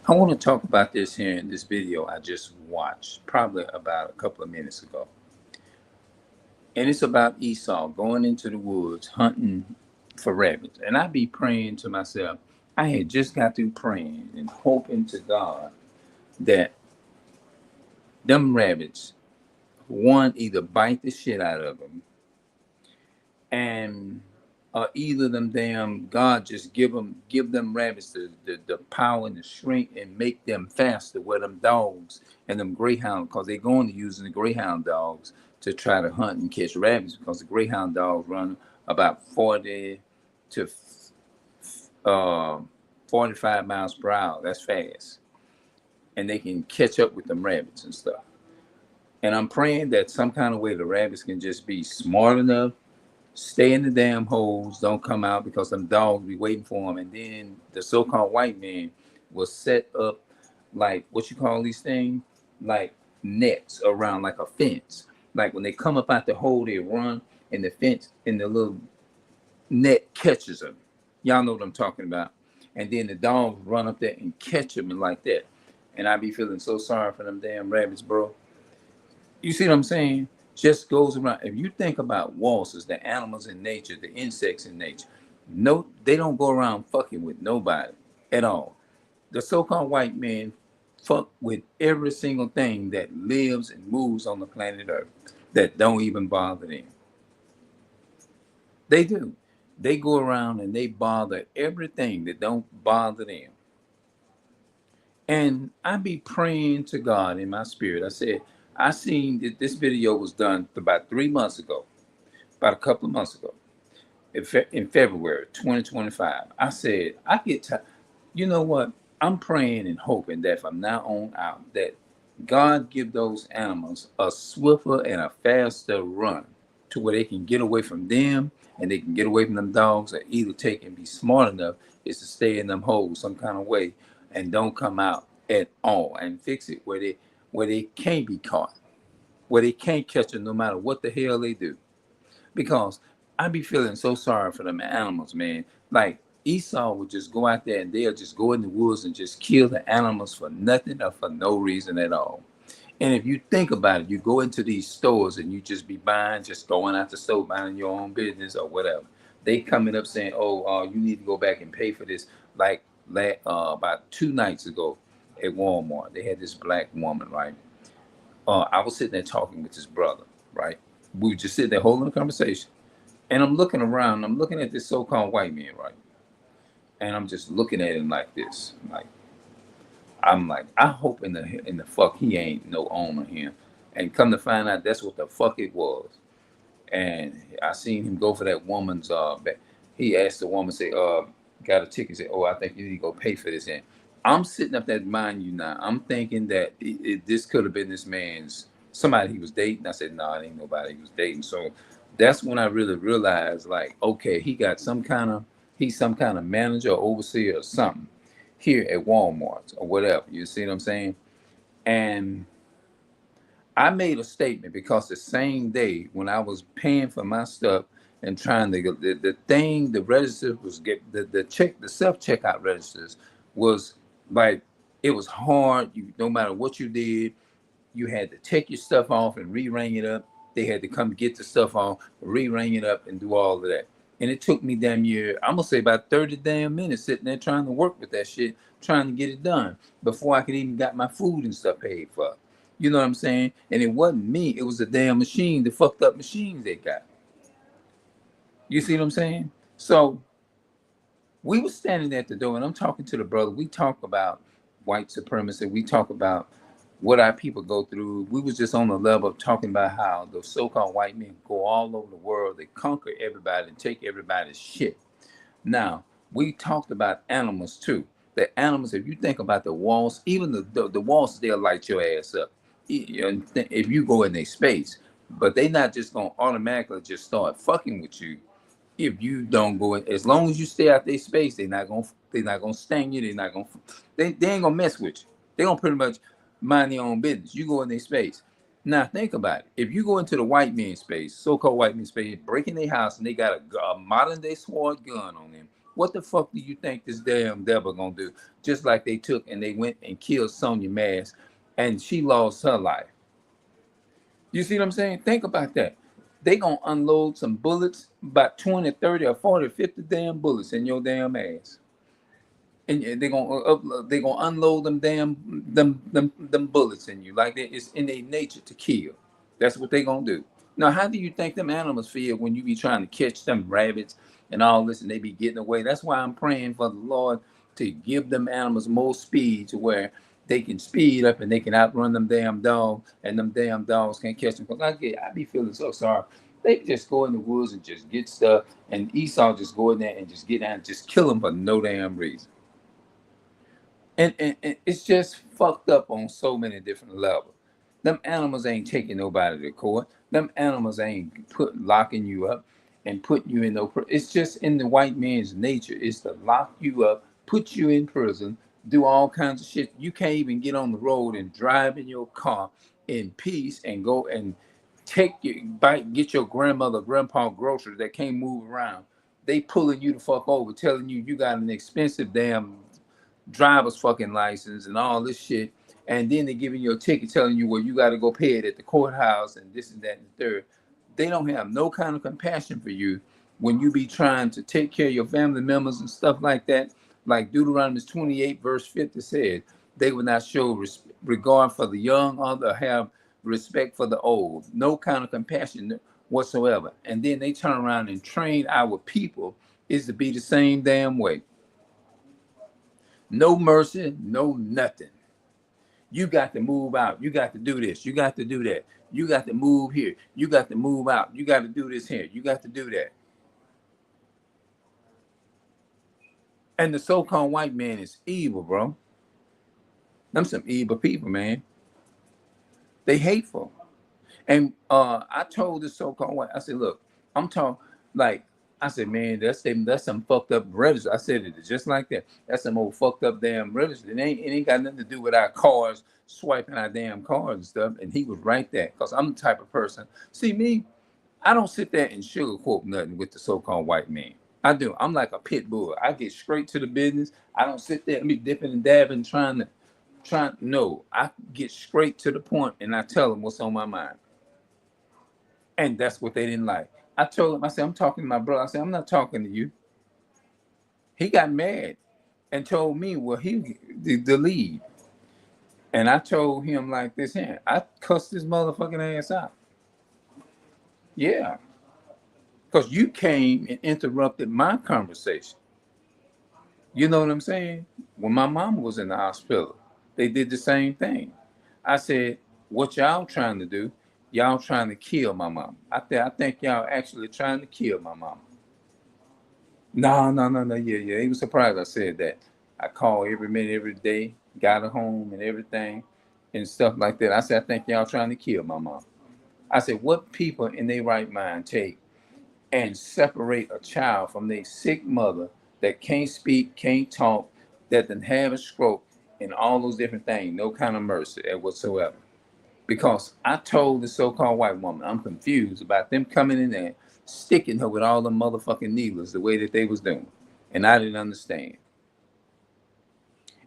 I want to talk about this here in this video I just watched, probably about a couple of minutes ago. And it's about Esau going into the woods hunting for rabbits. And I be praying to myself. I had just got through praying and hoping to God that them rabbits, one, either bite the shit out of them, and either them damn God just give them rabbits the power and the strength and make them faster. Where them dogs and them greyhound, because they're going to using the greyhound dogs to try to hunt and catch rabbits, because the greyhound dogs run about 40 to uh, 45 miles per hour. That's fast, and they can catch up with them rabbits and stuff. And I'm praying that some kind of way the rabbits can just be smart enough, stay in the damn holes, don't come out, because them dogs be waiting for them. And then the so-called white man will set up, like, what you call these things, like nets around, like a fence. Like when they come up out the hole, they run, and the fence and the little net catches them. Y'all know what I'm talking about. And then the dogs run up there and catch them and like that. And I be feeling so sorry for them damn rabbits, bro. You see what I'm saying? Just goes around. If you think about wasps, the animals in nature, the insects in nature, no, they don't go around fucking with nobody at all. The so-called white man fuck with every single thing that lives and moves on the planet Earth that don't even bother them. They do. They go around and they bother everything that don't bother them. And I be praying to God in my spirit. I said, I seen that this video was done about 3 months ago, about a couple of months ago, in February 2025. I said, I get tired. You know what? I'm praying and hoping that from now on out, that God give those animals a swifter and a faster run to where they can get away from them and they can get away from them dogs, or either take and be smart enough is to stay in them holes some kind of way and don't come out at all, and fix it where they can't be caught, where they can't catch them no matter what the hell they do. Because I be feeling so sorry for them animals, man. Like Esau would just go out there and they'll just go in the woods and just kill the animals for nothing or for no reason at all. And if you think about it, you go into these stores and you just be buying, just going out the store, buying your own business or whatever. They coming up saying, "Oh, you need to go back and pay for this." Like about 2 nights ago at Walmart, they had this black woman, right? I was sitting there talking with his brother, right? We were just sitting there holding a conversation, and I'm looking around. I'm looking at this so-called white man, right? And I'm just looking at him like this, like I'm like, I hope in the fuck he ain't no owner here. And come to find out, that's what the fuck it was. And I seen him go for that woman's he asked the woman, say, got a ticket, say, "Oh, I think you need to go pay for this." And I'm sitting up there, mind you now, I'm thinking that this could have been this man's somebody he was dating. I said, "No, nah, it ain't nobody he was dating." So that's when I really realized, like, okay, he got he's some kind of manager or overseer or something here at Walmart or whatever. You see what I'm saying? And I made a statement because the same day when I was paying for my stuff and trying to get the register was get the self checkout registers was like, it was hard. You, no matter what you did, you had to take your stuff off and re-ring it up. They had to come get the stuff off, re-ring it up, and do all of that. And it took me damn year, I'm gonna say about 30 damn minutes sitting there trying to work with that shit, trying to get it done before I could even got my food and stuff paid for. You know what I'm saying? And it wasn't me, it was the damn machine, the fucked up machines they got. You see what I'm saying? So we were standing at the door and I'm talking to the brother. We talk about white supremacy. We talk about what our people go through. We was just on the level of talking about how the so-called white men go all over the world. They conquer everybody and take everybody's shit. Now, we talked about animals too. The animals, if you think about the walls, even the walls, they'll light your ass up. If you go in their space, but they not just gonna automatically just start fucking with you if you don't go in. As long as you stay out their space, they're not gonna sting you. They ain't gonna mess with you. They gonna pretty much mind their own business. You go in their space. Now think about it. If you go into the white man space, so-called white man space, breaking their house, and they got a modern day sword gun on them, What the fuck do you think this damn devil gonna do? Just like they took and they went and killed Sonya Mass, and she lost her life. You see what I'm saying? Think about that. They gonna unload some bullets, about 20, 30, or 40, 50 damn bullets in your damn ass. And they gonna unload them bullets in you like it's in their nature to kill. That's what they gonna do. Now, how do you think them animals feel when you be trying to catch them rabbits and all this, and they be getting away? That's why I'm praying for the Lord to give them animals more speed to where they can speed up and they can outrun them damn dogs, and them damn dogs can't catch them. Cause I be feeling so sorry. They just go in the woods and just get stuff, and Esau just go in there and just get down and just kill them for no damn reason. And it's just fucked up on so many different levels. Them animals ain't taking nobody to court. Them animals ain't locking you up and putting you in no. It's just in the white man's nature is to lock you up, put you in prison, do all kinds of shit. You can't even get on the road and drive in your car in peace and go and take your bike, get your grandmother, grandpa groceries that can't move around. They pulling you the fuck over, telling you you got an expensive damn driver's fucking license and all this shit, and then they're giving you a ticket telling you, well, you got to go pay it at the courthouse and this and that and the third. They don't have no kind of compassion for you when you be trying to take care of your family members and stuff like that. Like Deuteronomy 28 verse 50 said, they will not show regard for the young or to have respect for the old. No kind of compassion whatsoever. And then they turn around and train our people is to be the same damn way. No mercy, no nothing. You got to move out. You got to do this. You got to do that. You got to move here. You got to move out. You got to do this here. You got to do that. And the so-called white man is evil, bro. Them some evil people, man. They hateful. And I told this so-called white, I said, look, I'm talking like, I said, man, that's some fucked up register. I said it just like that. That's some old fucked up damn register. It ain't got nothing to do with our cars, swiping our damn cars and stuff. And he was right there. Because I'm the type of person. See me, I don't sit there and sugarcoat nothing with the so-called white man. I do. I'm like a pit bull. I get straight to the business. I don't sit there and be dipping and dabbing no, I get straight to the point and I tell them what's on my mind. And that's what they didn't like. I told him, I said, I'm talking to my brother. I said, I'm not talking to you. He got mad and told me, well, he the lead. And I told him like this here. I cussed this motherfucking ass out. Yeah. Because you came and interrupted my conversation. You know what I'm saying? When my mama was in the hospital, they did the same thing. I said, what y'all trying to do? Y'all trying to kill my mom. I think y'all actually trying to kill my mom. No, no, no, no. Yeah, yeah. He was surprised I said that. I call every minute, every day, got her home and everything and stuff like that. I said, I think y'all trying to kill my mom. I said, what people in their right mind take and separate a child from their sick mother that can't speak, can't talk, that done have a stroke and all those different things, no kind of mercy whatsoever. Because I told the so-called white woman, I'm confused about them coming in there, sticking her with all the motherfucking needles the way that they was doing. And I didn't understand.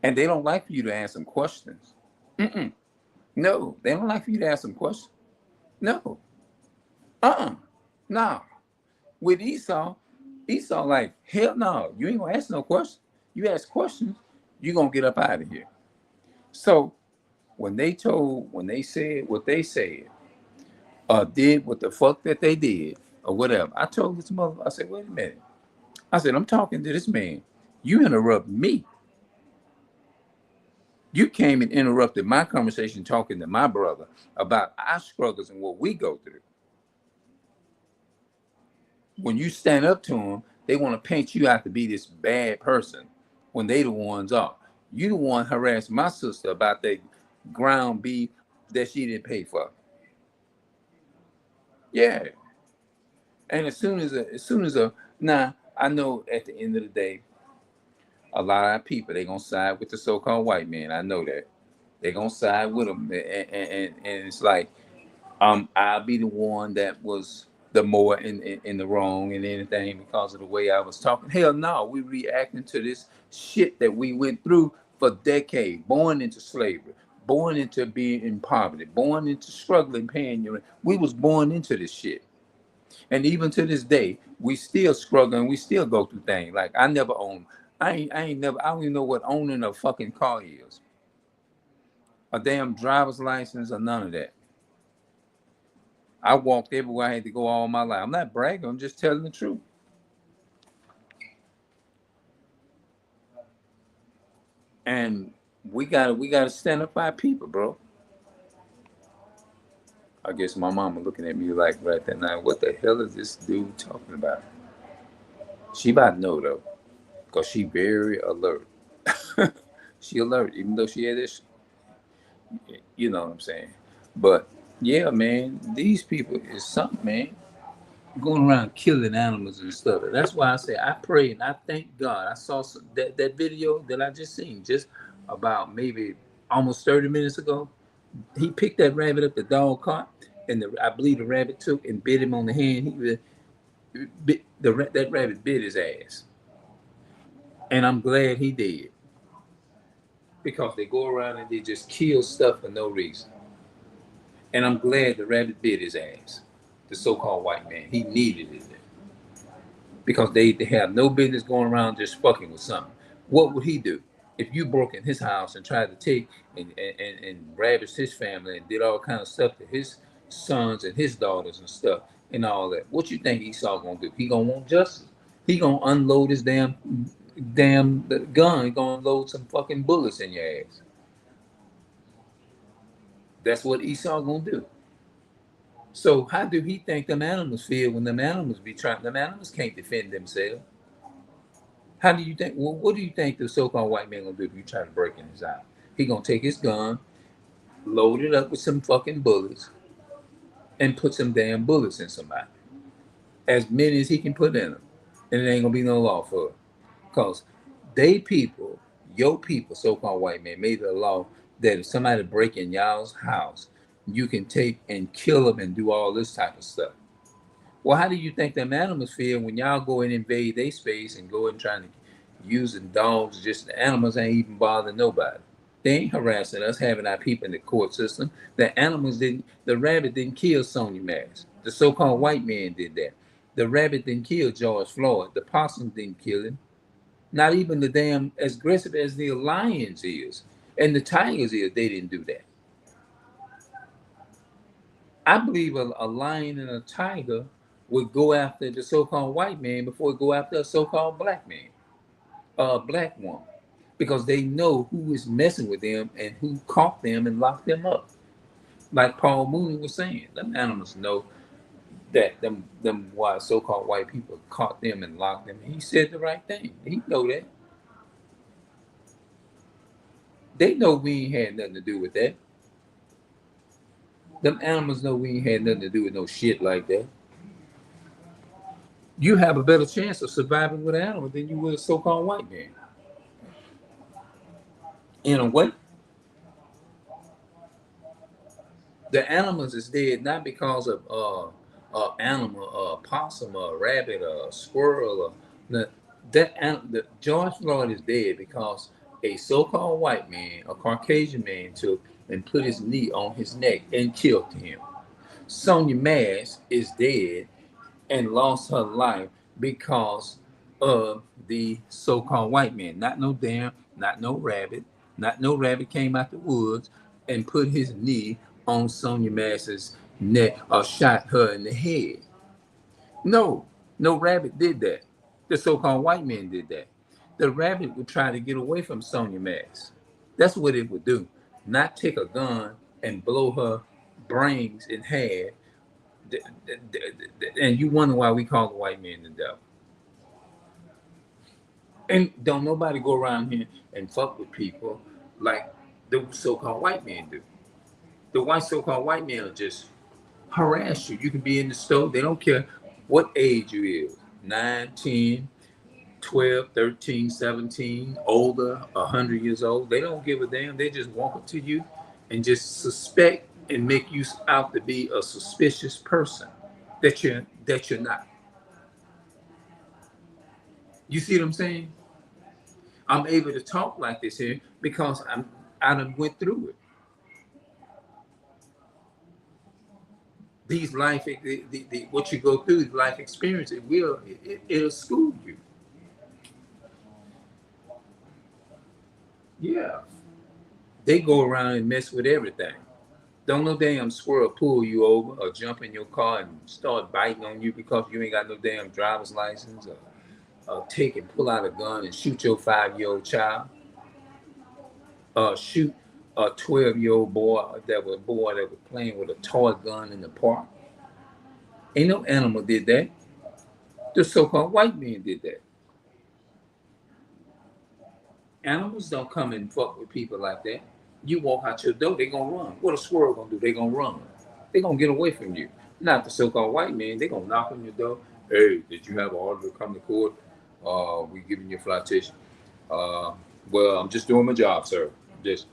And they don't like for you to ask them questions. Mm-mm. No, they don't like for you to ask them questions. No. No. With Esau like, hell no, you ain't gonna ask no questions. You ask questions, you gonna get up out of here. So when they said what they said, or did what the fuck that they did, or whatever, I told this mother, I said, wait a minute. I said, I'm talking to this man. You interrupt me. You came and interrupted my conversation talking to my brother about our struggles and what we go through. When you stand up to them, they want to paint you out to be this bad person when they the ones are. You the one harassed my sister about that ground beef that she didn't pay for. Yeah. And now I know at the end of the day, a lot of people they gonna side with the so-called white man. I know that they gonna side with them, and it's like I'll be the one that was the more in the wrong and anything because of the way I was talking. Hell no, we reacting to this shit that we went through for decades, born into slavery, born into being in poverty, born into struggling, paying your rent. We was born into this shit. And even to this day, we still struggling, we still go through things. Like I never own, I don't even know what owning a fucking car is. A damn driver's license or none of that. I walked everywhere I had to go all my life. I'm not bragging, I'm just telling the truth. And we gotta stand up for our people, bro. I guess my mama looking at me like right that night, what the hell is this dude talking about? She about to know though, because she very alert. She alert, even though she had this, you know what I'm saying. But yeah, man, these people is something, man. Going around killing animals and stuff. That's why I say I pray and I thank God. I saw that video that I just seen just about maybe almost 30 minutes ago. He picked that rabbit up the dog caught, and I believe the rabbit took and bit him on the hand. That rabbit bit his ass, and I'm glad he did because they go around and they just kill stuff for no reason. And I'm glad the rabbit bit his ass. The so-called white man, he needed it because they have no business going around just fucking with something. What would he do if you broke in his house and tried to take and ravaged his family and did all kind of stuff to his sons and his daughters and stuff and all that? What you think Esau gonna do? He gonna want justice. He gonna unload his damn gun. He gonna unload some fucking bullets in your ass. That's what Esau gonna do. So how do he think them animals feel when them animals be trying? Them animals can't defend themselves. How do you think? Well, what do you think the so-called white man gonna do if you try to break in his house? He gonna take his gun, load it up with some fucking bullets, and put some damn bullets in somebody, as many as he can put in them, and it ain't gonna be no law for it, cause they people, your people, so-called white man, made a law that if somebody break in y'all's house, you can take and kill them and do all this type of stuff. Well, how do you think them animals feel when y'all go and invade their space and go and trying to using dogs? Just the animals ain't even bothering nobody. They ain't harassing us, having our people in the court system. The animals didn't. The rabbit didn't kill Sonya Max. The so-called white man did that. The rabbit didn't kill George Floyd. The possum didn't kill him. Not even the damn as aggressive as the lions is and the tigers is. They didn't do that. I believe a lion and a tiger would go after the so-called white man before it go after a so-called black man, a black woman, because they know who is messing with them and who caught them and locked them up. Like Paul Mooney was saying, them animals know that them white so-called white people caught them and locked them. He said the right thing. He know that. They know we ain't had nothing to do with that. Them animals know we ain't had nothing to do with no shit like that. You have a better chance of surviving with an animal than you would a so-called white man. In a way, the animals is dead not because of animal, possum, a rabbit, a squirrel, or the George Floyd is dead because a so-called white man, a Caucasian man, took and put his knee on his neck and killed him. Sonya Mass is dead and lost her life because of the so-called white man. Not no rabbit. Not no rabbit came out the woods and put his knee on Sonya Mass's neck or shot her in the head. No, no rabbit did that. The so-called white man did that. The rabbit would try to get away from Sonya Mass. That's what it would do. Not take a gun and blow her brains in half. And you wonder why we call the white man the devil. And don't nobody go around here and fuck with people like the so-called white man do. The so-called white man will just harass you. You can be in the store. They don't care what age you is. 9, 10, 12, 13, 17, older, 100 years old. They don't give a damn. They just walk up to you and just suspect and make you out to be a suspicious person. that you're not. You see what I'm saying? I'm able to talk like this here because I done went through it. These life, what you go through, life experience, it'll school you. Yeah, they go around and mess with everything. Don't no damn squirrel pull you over or jump in your car and start biting on you because you ain't got no damn driver's license, or take and pull out a gun and shoot your 5-year-old child, or shoot a 12-year-old boy that was playing with a toy gun in the park. Ain't no animal did that. The so-called white men did that. Animals don't come and fuck with people like that. You walk out your door, they gonna run. What a squirrel gonna do? They gonna run. They gonna get away from you. Not the so-called white man. They gonna knock on your door. Hey, did you have an order to come to court? We giving you a flotation. Uh, well, I'm just doing my job, sir. Just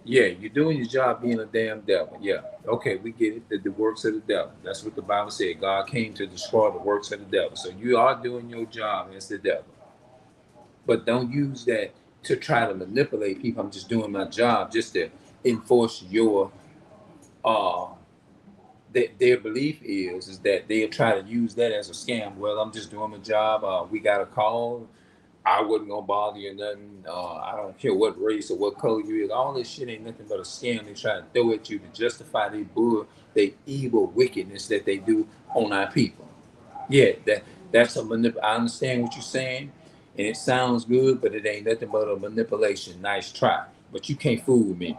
Yeah, you're doing your job being a damn devil. Yeah, okay, we get it. The works of the devil. That's what the Bible said. God came to destroy the works of the devil. So you are doing your job as the devil. But don't use that to try to manipulate people. I'm just doing my job just to enforce your uh their belief is that they'll try to use that as a scam. Well, I'm just doing my job. We got a call. I wasn't gonna bother you nothing. I don't care what race or what color you is. All this shit ain't nothing but a scam. They try to throw at you to justify their evil wickedness that they do on our people. Yeah, that's a manip. I understand what you're saying, and it sounds good, but it ain't nothing but a manipulation. Nice try, but you can't fool me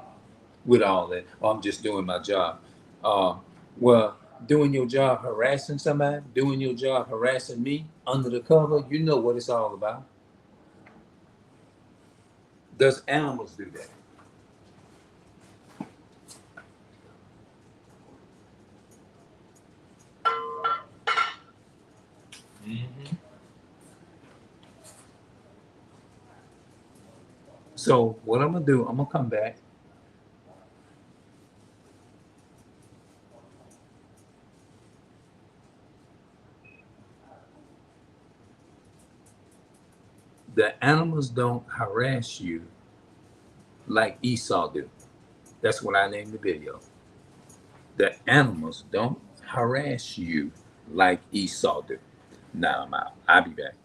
with all that. Oh, I'm just doing my job. Uh, well, doing your job harassing somebody, doing your job harassing me under the cover, you know what it's all about. Does animals do that? Mm-hmm. So what I'm gonna do, I'm gonna come back. The animals don't harass you like Esau do. That's what I named the video. The animals don't harass you like Esau do. Now I'm out. I'll be back.